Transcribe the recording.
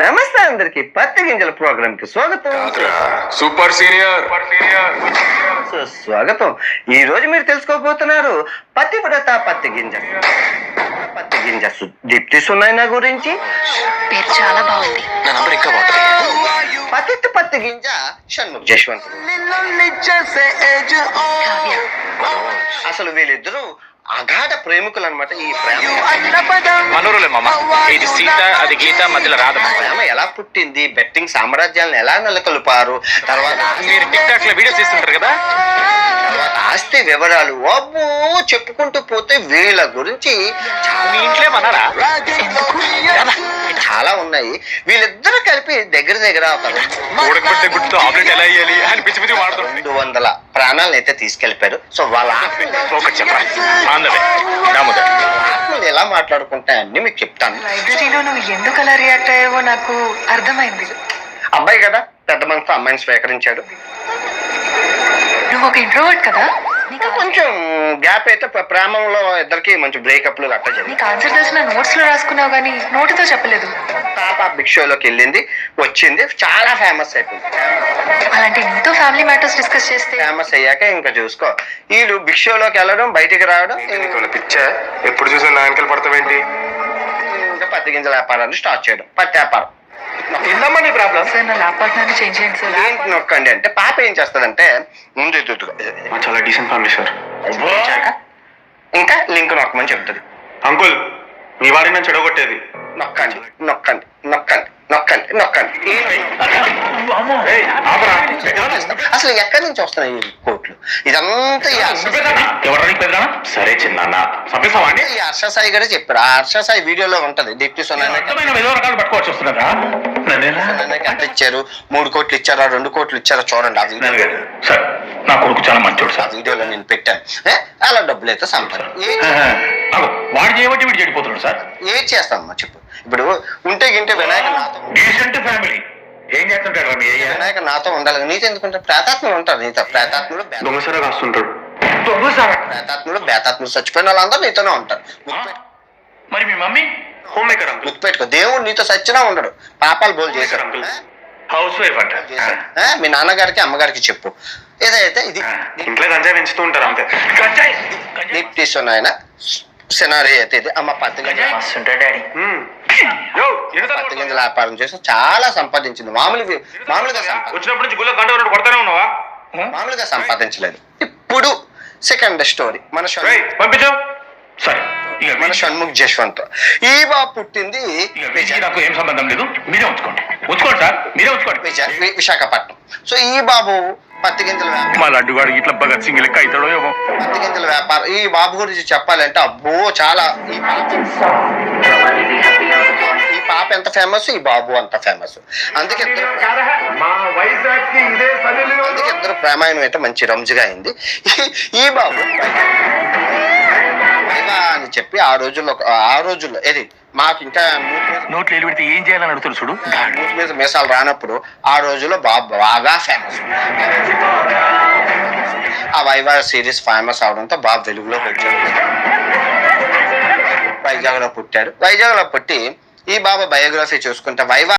నమస్తే అందరికి పత్తి గింజల ప్రోగ్రామ్ కి స్వాగతం. సూపర్ సీనియర్ స్వాగతం. ఈ రోజు మీరు తెలుసుకోబోతున్నారు పతివ్రత పత్తి గింజ దీప్తి సునైనా గురించి. పేరు చాలా బాగుంది. నా నంబర్ ఇంకా బాగుంటుంది. పత్తి గింజ షణ్ముఖ్ జశ్వంత్. కావ్య. అసలు వీళ్ళిద్దరూ అగాఢ ప్రేమికులు అనమాట. ఈ ప్రేమ మనోరులే మామ. ఇది సీత, అది గీత, మధ్యలో రాధ. ప్రేమ ఎలా పుట్టింది, బెట్టింగ్ సామ్రాజ్యాలను ఎలా నెలకొల్పారు, తర్వాత మీరు టిక్ టాక్ లో వీడియోస్ తీస్తుంటారు కదా, ఆస్తి వివరాలు అబ్బో చెప్పుకుంటూ పోతే వీళ్ళ గురించి మీ ఇంట్లో మనారా చాలా ఉన్నాయి. వీళ్ళిద్దరూ కలిపి దగ్గర ఉడకబెట్టే గుడ్డుతో ఆమ్లెట్ ఎలా వేయాలి అని పిచ్చి పిచ్చి వాడుతుంది. 200 ప్రాణాలను అయితే తీసుకెళ్లిపారు. సో వాళ్ళ ఒకటి చెప్పరా, ఆత్మలు ఎలా మాట్లాడుకుంటాయని మీకు చెప్తాను. లైబ్రరీలో నువ్వు ఎందుకు అలా రియాక్ట్ అయ్యావో నాకు అర్థమైంది. అబ్బాయి కదా పెద్ద మనసుతో అమ్మాయిని స్వీకరించాడు. నువ్వు ఒక ఇంట్రోవర్ట్ కదా, కొంచెం గ్యాప్ అయితే ప్రేమంలో ఇద్దరికి మంచి బ్రేకప్లు గట్ట జరిగింది. నీకు ఆన్సర్ తెలిసిన నోట్స్ లో రాసుకున్నావు కానీ నోటితో చెప్పలేదు. పాప బిగ్ షోలోకి వెళ్ళింది, వచ్చింది, చాలా ఫేమస్ అయిపోయింది. అలాంటి నీతో ఫ్యామిలీ మ్యాటర్స్ డిస్కస్ చేస్తే ఫేమస్ అయ్యాక ఇంకా చూసుకో. వీళ్ళు బిగ్ షోలోకి వెళ్ళడం, బయటికి రావడం, పిచ్చా ఎప్పుడు చూసా నా వెనకాల పడతావేంటి? ఇంకా పత్తి గింజల వ్యాపారాన్ని స్టార్ట్ చేయడం. పత్తి వ్యాపారం. ఏందమ్మా నీ ప్రాబ్లం? సార్ నా ల్యాప్టాప్ ని చేంజ్ చేయండి సార్. ఏంటి నొక్కండి అంటే పాప ఏం చేస్తుందంటే ముందు చాలా డీసెంట్ ఫ్యామిలీ సార్. ఇంకా లింక్ నొక్కమని చెప్తుంది. అంకుల్, మీ వాడిని నేను చెడగొట్టేది. నొక్కండి నొక్కండి నొక్కండి నొక్కండి నొక్కండి. అసలు ఎక్కడి నుంచి వస్తున్నాయి ఈ కోట్లు? ఇదంతా సరే చిన్న చంపేస్తావాడిని. ఈ హర్ష సాయి గారే చెప్పారు. ఆ హర్ష సాయి వీడియోలో ఉంటది. డిప్టీ సునైనా పట్టుకోవచ్చు వస్తున్నారా? ఎంత ఇచ్చారు, 3 కోట్లు ఇచ్చారా, 2 కోట్లు ఇచ్చారా చూడండి. ఆ వీడియో సార్ నా కొడుకు చాలా మంచోడు ఆ సార్. వీడియోలో నేను పెట్టాను. అలా డబ్బులు అయితే సంపాదన వాడు చేయబట్టి వీడు చెడిపోతున్నాడు సార్. ఏం చేస్తామమ్మా చెప్పు. ఇప్పుడు ఉంటే గింటే వినాయక నాతో డీసెంట్ ఫ్యామిలీ ఏం చేస్తుంటాడు మీ వినాయక నాతో ఉండాలి. నీతో ఎందుకుంటే ప్రేతాత్మలు ఉంటారు. నీతో ప్రేతాత్మలు దొంగసరా కాస్తుంటాడు. ప్రేతాత్మలు బేతాత్మలు చచ్చిపోయిన వాళ్ళందరూ నీతోనే ఉంటారు. మరి మీ మమ్మీ హోమ్ మేకర్ అంకుల్. గుర్తుపెట్టుకో, దేవుడు నీతో సచ్చినా ఉండడు. పాపాలు బోల్ చేశారు. హౌస్ వైఫ్ అంట. మీ నాన్నగారికి అమ్మగారికి చెప్పు. ఏదైతే ఇది ఇంట్లో గంజాయి పెంచుతూ ఉంటారు అంతే. డిప్టీ సునైనా సినారీ అయితే ఇది. అమ్మ పత్తి గింజల వ్యాపారం చేసి చాలా సంపాదించింది. మామూలుగా వచ్చినప్పటి నుంచి గుళ్ళ గంట కొడతానే ఉన్నావా? మామూలుగా సంపాదించలేదు. ఇప్పుడు సెకండ్ స్టోరీ మన పంపించావు. సరే మన షణ్ముఖ్ జశ్వంత్. ఈ బాబు పుట్టింది నాకు ఏం సంబంధం లేదు, మీరే ఉంచుకోండి. ఉంచుకోండి సార్, మీరే ఉంచుకోండి. విశాఖపట్నం. సో ఈ బాబు పత్తి గింజల వ్యాపారం. మా లడ్డుగాడు ఇట్లా భగత్ సింగ్ లెక్క అవుతాడో ఏమో. పత్తి గింజల వ్యాపారం. ఈ బాబు గురించి చెప్పాలంటే అబ్బో చాలా. ఈ పాప ఎంత ఫేమస్, ఈ బాబు అంత ఫేమస్. అందుకే ఇద్దరు ప్రేమాయణం అయితే మంచి రంజుగా అయింది. ఈ బాబు అని చెప్పి ఆ రోజుల్లో ఏది మాకు ఇంకా నోట్లు ఎల్లు పెడితే ఏం చేయాలని అడుగుతారు చూడు. మూతి మీద మీసాలు రానప్పుడు ఆ రోజుల్లో బాగా ఫేమస్. ఆ వైవా సిరీస్ ఫేమస్ అవడంతో బాబు వెలుగులోకి వచ్చాడు. వైజాగ్లో పుట్టాడు. వైజాగ్లో పుట్టి ఈ బాబా బయోగ్రఫీ చూసుకుంటే వైవా